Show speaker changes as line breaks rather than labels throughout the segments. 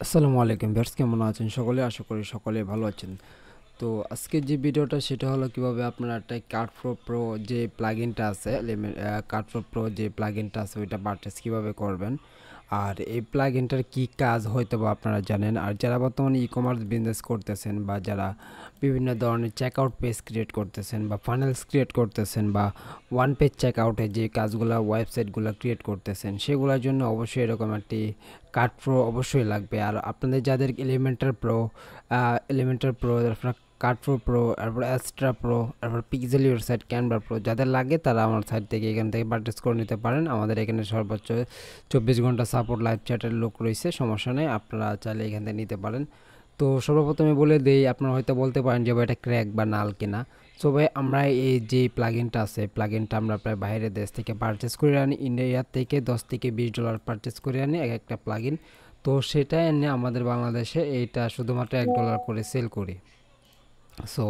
আসসালামু আলাইকুম ভিউয়ার্স, কেমন আছেন সকলে? আশা করি সকলে ভালো আছেন। তো আজকে যে ভিডিওটা সেটা হলো কিভাবে আপনারা একটা কার্ডফ্লো প্রো যে প্লাগইনটা আছে কার্ডফ্লো প্রো যে প্লাগইনটা আছে ওইটা পারচেজ কিভাবে করবেন, আর এই প্লাগইনটার কি কাজ হয়তো বা আপনারা জানেন। আর যারা বর্তমানে ই কমার্স বিজনেস করতেছেন বা যারা বিভিন্ন ধরনের চেকআউট পেজ ক্রিয়েট করতেছেন বা ফানেলস ক্রিয়েট করতেছেন বা ওয়ান পেজ চেকআউটে যে কাজগুলো ওয়েবসাইটগুলো ক্রিয়েট করতেছেন সেগুলোর জন্য অবশ্যই এরকম একটি কার্ড প্রো অবশ্যই লাগবে। আর আপনাদের যাদের এলিমেন্টার প্রো তারপর কার্ড প্রো তারপর অ্যাস্ট্রা প্রো তারপর পিক্সেল ওয়েবসাইট ক্যানভা প্রো যাদের লাগে তারা আমার সাইট থেকে এখান থেকে পারচেস করে নিতে পারেন। আমাদের এখানে সর্বোচ্চ 24 ঘন্টা সাপোর্ট লাইভ চ্যাটের লোক রয়েছে, সমস্যা নেই, আপনারা চাইলে এখান থেকে নিতে পারেন। তো সর্বপ্রথমে বলে দেই, আপনারা হয়তো বলতে পারেন যে ভাই এটা ক্র্যাক বা নাল কিনা। সো ভাই আমরা এই যে প্লাগইনটা আছে প্লাগইনটা আমরা প্রায় বাইরের দেশ থেকে পারচেস করে আনি, ইন্ডিয়া থেকে $10 থেকে $20 পারচেস করে আনি এক একটা প্লাগইন। তো সেটা এনে আমাদের বাংলাদেশে এইটা শুধুমাত্র $1 করে সেল করি। সো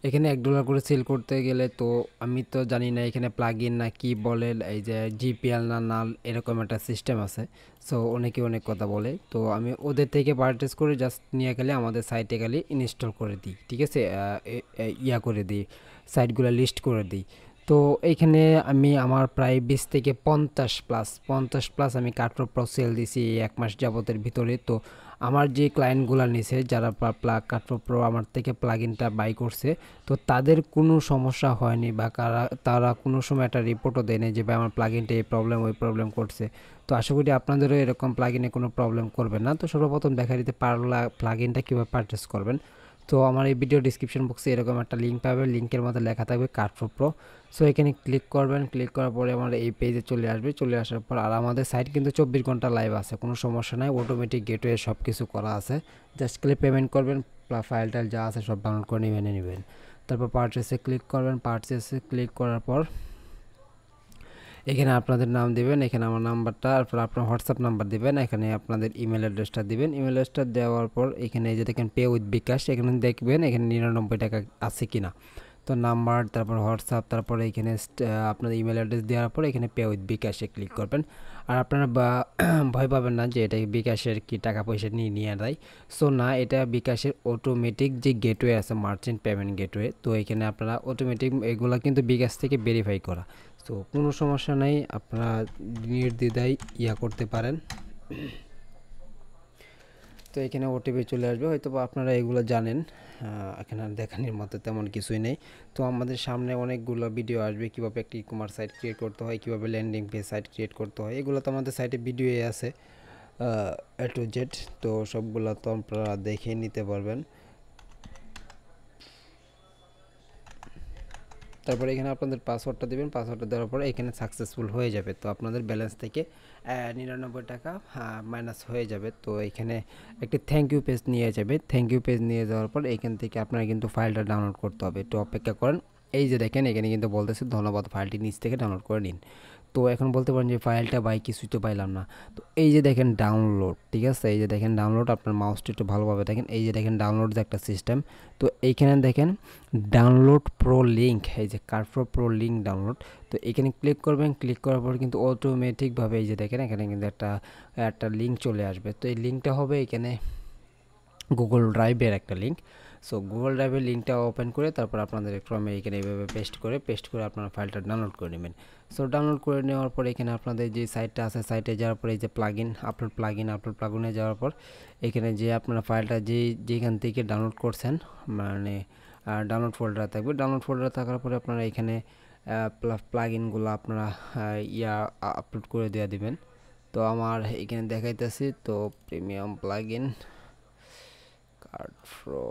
এখানে $1 করে সেল করতে গেলে তো আমি তো জানি না এখানে প্লাগ ইন না কি বলে, এই যে জিপিএল না নাল এরকম একটা সিস্টেম আছে। সো অনেকে অনেক কথা বলে, তো আমি ওদের থেকে পারচেস করে জাস্ট নিয়ে গেলে আমাদের সাইটে গেলে ইনস্টল করে দিই, ঠিক আছে। ইয়া করে দিই, সাইটগুলো লিস্ট করে দিই। তো এইখানে আমি আমার প্রায় 20 থেকে 50 প্লাস আমি কার্ডফ্লো প্রো সেল দিছি এই 1 মাস যাবতের ভিতরে। তো আমার যে ক্লায়েন্টগুলো নিছে যারা কার্ডফ্লো প্রো আমার থেকে প্লাগইনটা বাই করছে, তো তাদের কোনো সমস্যা হয়নি বা তারা কোনো সময় একটা রিপোর্টও দেয়নি যে ভাই আমার প্লাগইনটা এই প্রবলেম ওই প্রবলেম করছে। তো আশা করি আপনাদেরও এরকম প্লাগইনে কোনো প্রবলেম করবে না। তো সর্বপ্রথম দেখা দিতে পারলা প্লাগইনটা কীভাবে পারচেস করবেন। তো আমার এই ভিডিও ডিসক্রিপশন বক্সে এরকম একটা লিঙ্ক পাবেন, লিঙ্কের মধ্যে লেখা থাকবে কার্ডফ্লো প্রো। সো এখানে ক্লিক করবেন, ক্লিক করার পরে আমার এই পেজে চলে আসবে, চলে আসার পর আর আমাদের সাইট কিন্তু 24 ঘন্টা লাইভ আছে, কোনো সমস্যা নাই, অটোমেটিক গেটওয়ে সব কিছু করা আছে। জাস্ট ক্লিক পেমেন্ট করবেন, ফাইল টাইল যা আছে সব ডাউনলোড করে নেবেন। তারপর পারচেসে ক্লিক করবেন, পারচেসে ক্লিক করার পর এখানে আপনাদের নাম দিবেন, এখানে আমার নাম্বারটা, তারপর আপনার হোয়াটসঅ্যাপ নাম্বার দিবেন, এখানে আপনাদের ইমেল অ্যাড্রেসটা দিবেন। ইমেল অ্যাড্রেসটা দেওয়ার পর এখানে এই যে দেখেন পে উইথ বিকাশ, এখানে দেখবেন এখানে 99 টাকা আছে কিনা। তো নাম্বার তারপর হোয়াটসঅ্যাপ তারপরে এখানে আপনার ইমেল অ্যাড্রেস দেওয়ার পর এখানে পে উইথ বিকাশে ক্লিক করবেন। আর আপনারা ভয় পাবেন না যে এটা বিকাশের কি টাকা পয়সা নিয়ে দেয়। সো না, এটা বিকাশের অটোমেটিক যে গেটওয়ে আছে মার্চেন্ট পেমেন্ট গেটওয়ে, তো এখানে আপনারা অটোমেটিক এগুলা কিন্তু বিকাশ থেকে ভেরিফাই করা। তো কোনো সমস্যা নাই, আপনারা নির্দ্বিধায় করতে পারেন। তো এখানে ওটিপি চলে আসবে, হয়তো বা আপনারা এগুলো জানেন, এখানে আর দেখানোর মতো তেমন কিছুই নেই। তো আমাদের সামনে অনেকগুলো ভিডিও আসবে কীভাবে একটি ই কমার্স সাইট ক্রিয়েট করতে হয়, কীভাবে ল্যান্ডিং পেজ সাইট ক্রিয়েট করতে হয়, এগুলো তো আমাদের সাইটে ভিডিও আছে এ টু জেড। তো সবগুলো তো আপনারা দেখে নিতে পারবেন। তারপরে এখানে আপনাদের পাসওয়ার্ডটা দেবেন, পাসওয়ার্ডটা দেওয়ার পরে এখানে সাকসেসফুল হয়ে যাবে। তো আপনাদের ব্যালেন্স থেকে 99 টাকা মাইনাস হয়ে যাবে। তো এখানে একটি থ্যাংক ইউ পেজ নিয়ে যাবে, থ্যাংক ইউ পেজ নিয়ে যাওয়ার পর এখান থেকে আপনারা কিন্তু ফাইলটা ডাউনলোড করতে হবে, একটু অপেক্ষা করেন। এই যে দেখেন এখানে কিন্তু বলতেছে ধন্যবাদ, ফাইলটি নিচ থেকে ডাউনলোড করে নিন। তো এখন বলতে পারেন যে ফাইলটা ভাই কিছুই তো পাইলাম না। তো এই যে দেখেন ডাউনলোড, ঠিক আছে, এই যে দেখেন ডাউনলোড, আপনার মাউসটা একটু ভালোভাবে দেখেন, এই যে দেখেন ডাউনলোড যে একটা সিস্টেম। তো এইখানে দেখেন ডাউনলোড প্রো লিঙ্ক, এই যে কার্ডফ্লো প্রো লিঙ্ক ডাউনলোড। তো এখানে ক্লিক করবেন, ক্লিক করার পর কিন্তু অটোমেটিকভাবে এই যে দেখেন এখানে কিন্তু একটা লিঙ্ক চলে আসবে। তো এই লিঙ্কটা হবে এখানে গুগল ড্রাইভের একটা লিঙ্ক। সো গুগল ড্রাইভের লিঙ্কটা ওপেন করে তারপর আপনাদের ক্রমে এখানে এইভাবে পেস্ট করে আপনারা ফাইলটা ডাউনলোড করে নেবেন। সো ডাউনলোড করে নেওয়ার পর এখানে আপনাদের যে সাইটটা আছে সাইটে যাওয়ার পর এই যে আপলোড প্লাগইনে যাওয়ার পর এখানে যে আপনারা ফাইলটা যেখান থেকে ডাউনলোড করছেন মানে ডাউনলোড ফোল্ডার থাকবে, ডাউনলোড ফোল্ডার থাকার পরে আপনারা এখানে প্লাগইনগুলো আপনারা আপলোড করে দেওয়া দিবেন। তো আমার এখানে দেখাইতেছি, তো প্রিমিয়াম প্লাগইন কার্ডফ্লো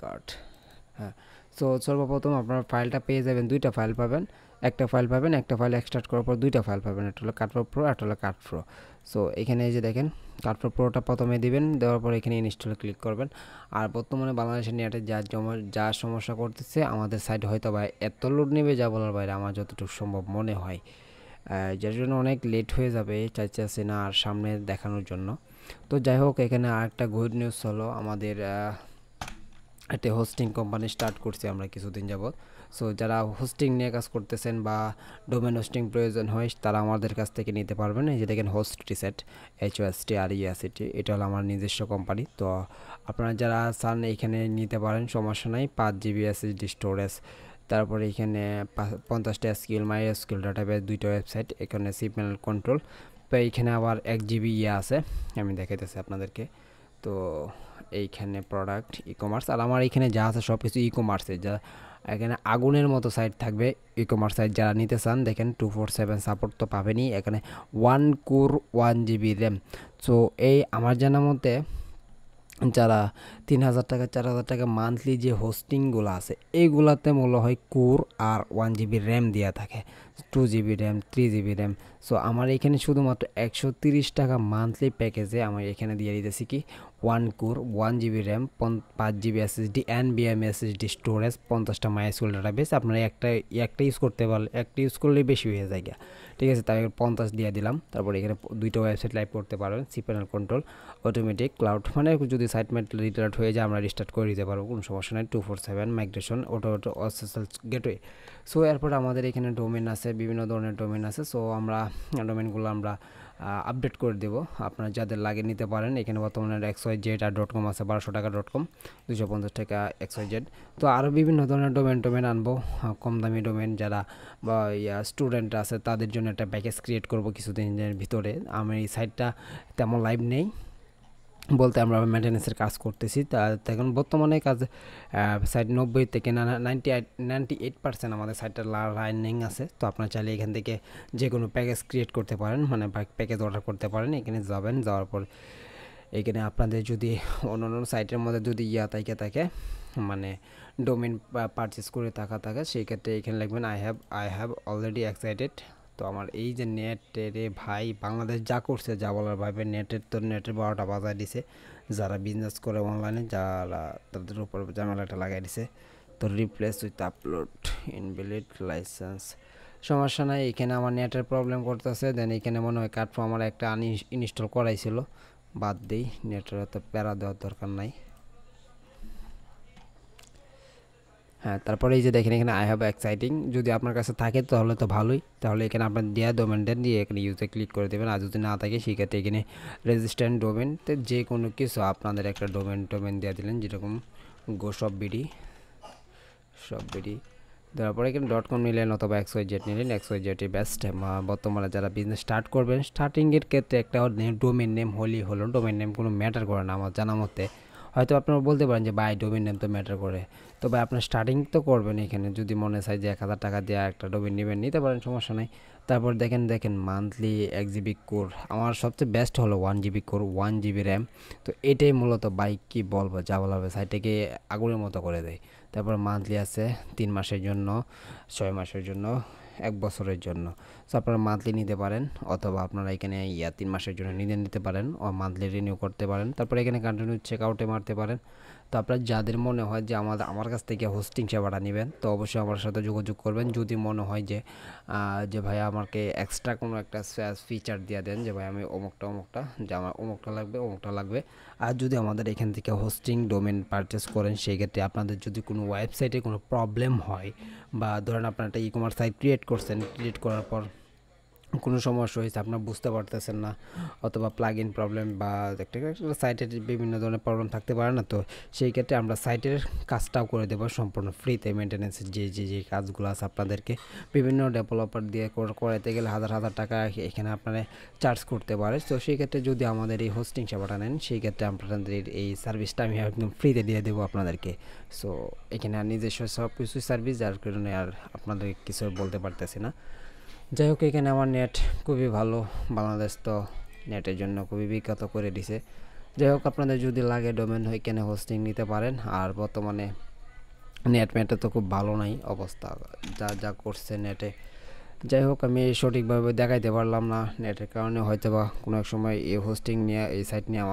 কার্ড। হ্যাঁ, সো সর্বপ্রথম আপনার ফাইলটা পেয়ে যাবেন, দুইটা ফাইল পাবেন, একটা ফাইল এক্সট্রাক্ট করার পর দুইটা ফাইল পাবেন, একটা হলো কার্ডফ্লো প্রো, একটা হলো কার্ডফ্লো। সো এখানে এই যে দেখেন কার্ডফ্লো প্রোটা প্রথমে দিবেন, দেওয়ার পর এখানে ইনস্টলে ক্লিক করবেন। আর বর্তমানে বাংলাদেশের নেটে যা সমস্যা করতেছে আমাদের সাইট হয়তো বা এত লোড নেবে যা বলার বাইরে, আমার যতটুকু সম্ভব মনে হয়, যার জন্য অনেক লেট হয়ে যাবে চাইছে না আর সামনে দেখানোর জন্য। তো যাই হোক, এখানে আরেকটা গুড নিউজ হলো আমাদের একটা হোস্টিং কোম্পানি স্টার্ট করছি আমরা কিছুদিন যাবত। সো যারা হোস্টিং নিয়ে কাজ করতেছেন বা ডোমেন হোস্টিং প্রয়োজন হয় তারা আমাদের কাছ থেকে নিতে পারবেন। এই যে দেখেন হোস্ট রিসেট, HOSTRESET, এটা হলো আমার নিজস্ব কোম্পানি। তো আপনারা যারা চান এইখানে নিতে পারেন, সমস্যা নাই। 5 GB SSD স্টোরেজ, তারপরে এখানে 50টা স্কিল, মাই স্কিল ডাটাবেস, 2টা ওয়েবসাইট, এখানে সিগন্যাল কন্ট্রোল। তো এইখানে আবার 1 GB আছে, আমি দেখাইতেছি আপনাদেরকে। তো এইখানে প্রোডাক্ট, ই-কমার্স, আর আমার এখানে যা আছে সব কিছু ই-কমার্সে। যা এখানে আগুনের মতো সাইট থাকবে, ই-কমার্স সাইট যারা নিতে চান দেখেন 247 সাপোর্ট তো পাবেনই। এখানে 1 কোর 1 GB র্যাম। সো এই আমার জানা মতে যারা 3000 টাকা 4000 টাকা মান্থলি যে হোস্টিংগুলো আছে এইগুলাতে মূল্য হয় কোর আর 1 GB র্যাম দেওয়া থাকে, 2 GB RAM, 3 GB RAM. So আমার এখানে শুধুমাত্র 130 টাকা মান্থলি প্যাকেজে আমার এখানে দিয়ে দিতেছি কি 1 core 1 GB RAM, 5 GB SSD, NVMe SSD storage, 50টা মাইস্কুল ডাটাবেস। আপনারা একটা ইউজ করতে পারলে, একটা ইউজ করলেই বেশি হয়ে যায়, ঠিক আছে। তাই 50 দিয়ে দিলাম। তারপরে এখানে 2টা ওয়েবসাইট লাইভ করতে পারবেন, সিপ্যানেল কন্ট্রোল, অটোমেটিক ক্লাউড, মানে যদি সাইট রিস্টার্ট হয়ে যায় আমরা রিস্টার্ট করে দিতে পারবো, কোনো সমস্যা নাই। 247 migration, auto SSL gateway. So এরপর আমাদের এখানে ডোমেন আছে, বিভিন্ন ধরনের ডোমেন আছে। সো আমরা ডোমেনগুলো আমরা আপডেট করে দেবো, আপনারা যাদের লাগে নিতে পারেন। এখানে বর্তমানে xyz.com আছে, 1200 টাকা .com, 250 টাকা xyz। তো আরও বিভিন্ন ধরনের ডোমেন আনবো, কম দামি ডোমেন। যারা বা স্টুডেন্ট আছে তাদের জন্য একটা প্যাকেজ ক্রিয়েট করব কিছুদিনের ভিতরে। আমি এই সাইটটা তেমন লাইভ নেই বলতে, আমরা মেনটেন্যান্সের কাজ করতেছি। তা এখন বর্তমানে কাজ সাইট 90 থেকে 98% আমাদের সাইটটা রানিং আছে। তো আপনারা চাইলে এখান থেকে যে কোনো প্যাকেজ ক্রিয়েট করতে পারেন, মানে প্যাকেজ অর্ডার করতে পারেন। এখানে যাবেন, যাওয়ার পর এখানে আপনাদের যদি অন্য সাইটের মধ্যে যদি থাকে মানে ডোমেন পারচেস করে থাকে, সেই ক্ষেত্রে এখানে লিখবেন আই হ্যাভ অলরেডি এক্সাইটেড। তো আমার এই যে নেটের ভাই বাংলাদেশ যা করছে, যা বলার ভাবে, নেটের 12টা বাজায় দিছে। যারা বিজনেস করে অনলাইনে, যারা তাদের উপর ঝামেলাটা লাগাই দিছে। তো replace with upload invalid licence, সমস্যা নাই। এখানে আমার নেটের প্রবলেম করতেছে। দেন এখানে মনে হয় কার্ড আমার একটা ইনস্টল করাইছিল, বাদ দিই, নেটের এত প্যারা দেওয়ার দরকার নাই। হ্যাঁ, তারপরে এই যে দেখেন এখানে আই হ্যাভ এক্সাইটিং, যদি আপনার কাছে থাকে তাহলে তো ভালোই। তাহলে এখানে আপনার দেওয়া ডোমেনটা দিয়ে এখানে ইউজে ক্লিক করে দেবেন। আর যদি না থাকে সেক্ষেত্রে এখানে রেজিস্ট্যান্ট ডোমেন, তো যে কোনো কিছু আপনাদের একটা ডোমেন দেওয়া দিলেন, যেরকম সববিডি তারপরে এখানে .com নিলেন অথবা XYZ নিলেন। XYZ best. বর্তমানে যারা বিজনেস স্টার্ট করবেন, স্টার্টিংয়ের ক্ষেত্রে একটা ডোমেন নেম হলো। ডোমেন নেম কোনো ম্যাটার করে না আমার জানা মতে। হয়তো আপনারা বলতে পারেন যে ভাই ডোমেন নেম তো ম্যাটার করে, তো ভাই আপনার স্টার্টিং তো করবেন এখানে। যদি মনে চায় যে 1000 টাকা দিয়ে একটা ডোমেন নেবেন, নিতে পারেন, সমস্যা নাই। তারপর দেখেন মান্থলি 1 GB কোর, আমার সবচেয়ে বেস্ট হলো 1 GB কোর 1 GB র্যাম। তো এটাই মূলত বাইক কি বলবো, যা বলা হবে, সাইটটাকে আগুনের মতো করে দেয়। তারপর মান্থলি আছে 3 মাসের জন্য, 6 মাসের জন্য, 1 বছরের জন্য। সো আপনারা মান্থলি নিতে পারেন, অথবা আপনারা এখানে 3 মাসের জন্য নিতে পারেন, ও মান্থলি রিনিউ করতে পারেন। তারপরে এখানে কন্টিনিউ চেক আউটে মারতে পারেন। তো আপনার যাদের মনে হয় যে আমার কাছ থেকে হোস্টিং সেবাটা নেবেন, তো অবশ্যই আমার সাথে যোগাযোগ করবেন। যদি মনে হয় যে ভাই আমাকে এক্সট্রা কোনো একটা ফিচার দিয়ে দেন, যে ভাই আমি অমুকটা যে আমার অমুকটা লাগবে। আর যদি আমাদের এখান থেকে হোস্টিং ডোমেন পারচেস করেন, সেই ক্ষেত্রে আপনাদের যদি কোনো ওয়েবসাইটে কোনো প্রবলেম হয়, বা ধরেন আপনার একটা ই-কমার্স সাইট ক্রিয়েট করার পর কোনো সমস্যা হয়েছে, আপনার বুঝতে পারতেছেন না, অথবা প্লাগ ইন প্রবলেম, বা একটা সাইটের বিভিন্ন ধরনের প্রবলেম থাকতে পারে না, তো সেই ক্ষেত্রে আমরা সাইটের কাজটাও করে দেবো সম্পূর্ণ ফ্রিতে। মেনটেন্যান্সের যে কাজগুলো আছে আপনাদেরকে বিভিন্ন ডেভেলপার দিয়ে করাতে গেলে হাজার টাকা এখানে আপনারা চার্জ করতে পারে। তো সেই ক্ষেত্রে যদি আমাদের এই হোস্টিং সেবাটা নেন, সেই ক্ষেত্রে আপনাদের এই সার্ভিসটা আমি একদম ফ্রিতে দিয়ে দেবো আপনাদেরকে। সো এখানে নিজস্ব সব কিছু সার্ভিস, যার কারণে আর আপনাদের কিছু বলতে পারতেছি না। যাই হোক, এখানে আমার নেট খুবই ভালো, বাংলাদেশ তো নেটের জন্য খুবই বিখ্যাত করে দিছে। যাই হোক, আপনাদের যদি লাগে ডোমেন এখানে হোস্টিং নিতে পারেন। আর বর্তমানে নেটে তো খুব ভালো নাই অবস্থা, যা করছে নেটে। যাই হোক, আমি সঠিকভাবে দেখাইতে পারলাম না নেটের কারণে, হয়তো বা কোনো এক সময় এই হোস্টিং নিয়ে, এই সাইট নিয়ে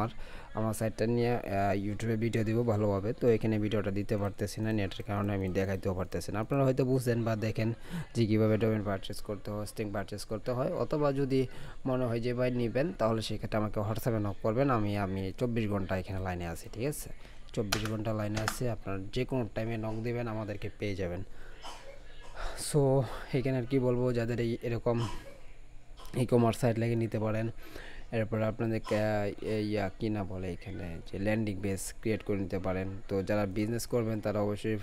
আমার সাইটটা নিয়ে ইউটিউবে ভিডিও দিব ভালোভাবে। তো এখানে ভিডিওটা দিতে পারতেছি না, নেটের কারণে আমি দেখাইতেও পারতেছি না। আপনারা হয়তো বুঝছেন বা দেখেন যে কীভাবে ডোমেন পারচেস করতে হয়, হোস্টিং পারচেস করতে হয়। অথবা যদি মনে হয় যে ভাই নেবেন, তাহলে সেক্ষেত্রে আমাকে হোয়াটসঅ্যাপে নক করবেন। আমি 24 ঘন্টা এখানে লাইনে আছি, ঠিক আছে। 24 ঘন্টা লাইনে আছে, আপনার যে কোনো টাইমে নক দিবেন আমাদেরকে পেয়ে যাবেন। সো এখানে আর কি বলবো, যাদের এরকম ই কমার্স সাইট লাগে নিতে পারেন। এরপরে আপনাদের কি না বলে এখানে যে ল্যান্ডিং পেজ ক্রিয়েট করে নিতে পারেন। তো যারা বিজনেস করবেন তারা অবশ্যই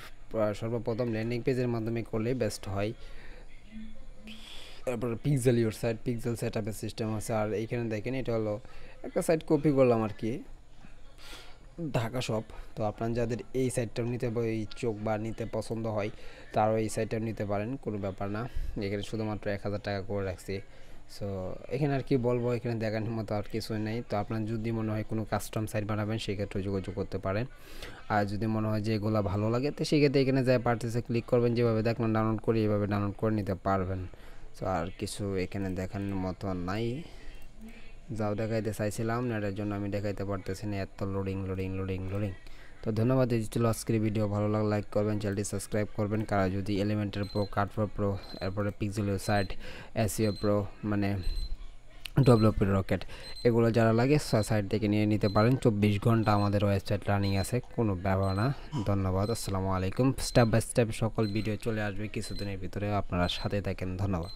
সর্বপ্রথম ল্যান্ডিং পেজের মাধ্যমে করলেই বেস্ট হয়। তারপরে pixel your site, pixel set আপের সিস্টেম আছে। আর এইখানে দেখেন এটা হলো একটা সাইট কপি করলাম আর কি, ঢাকা শপ। তো আপনার যাদের এই সাইটটাও নিতে ইচ্ছুক বা নিতে পছন্দ হয় তারাও এই সাইটটাও নিতে পারেন, কোনো ব্যাপার না। এখানে শুধুমাত্র 1000 টাকা করে রাখছি। সো এখানে আর কি বলবো, এখানে দেখানোর মতো আর কিছুই নেই। তো আপনার যদি মনে হয় কোনো কাস্টম সাইট বানাবেন সেক্ষেত্রে যোগাযোগ করতে পারেন। আর যদি মনে হয় যে এগুলো ভালো লাগে তো সেক্ষেত্রে এখানে যায় পারচেসে ক্লিক করবেন, যেভাবে দেখবেন ডাউনলোড করে এইভাবে ডাউনলোড করে নিতে পারবেন। সো আর কিছু এখানে দেখানোর মতো নাই, যাও দেখাইতে চাইছিলাম এটার জন্য আমি দেখাইতে পারতেছি না, এত লোডিং। তো ধন্যবাদ। এই ছিল আজকের ভিডিও, ভালো লাগলে লাইক করবেন, চ্যানেলটি সাবস্ক্রাইব করবেন। কারা যদি এলিমেন্টার প্রো, কাটফোর প্রো, এরপরে পিক্সেল সাইট, এসইও প্রো মানে ডেভেলপ রকেট এগুলো যারা লাগে সাইট থেকে নিয়ে নিতে পারেন। 24 ঘন্টা আমাদের ওয়েবসাইট রানিং আছে, কোনো ব্যাপার না। ধন্যবাদ, আসসালামু আলাইকুম। স্টেপ বাই স্টেপ সকল ভিডিও চলে আসবে কিছুদিনের ভিতরে, আপনারা সাথে থাকেন। ধন্যবাদ।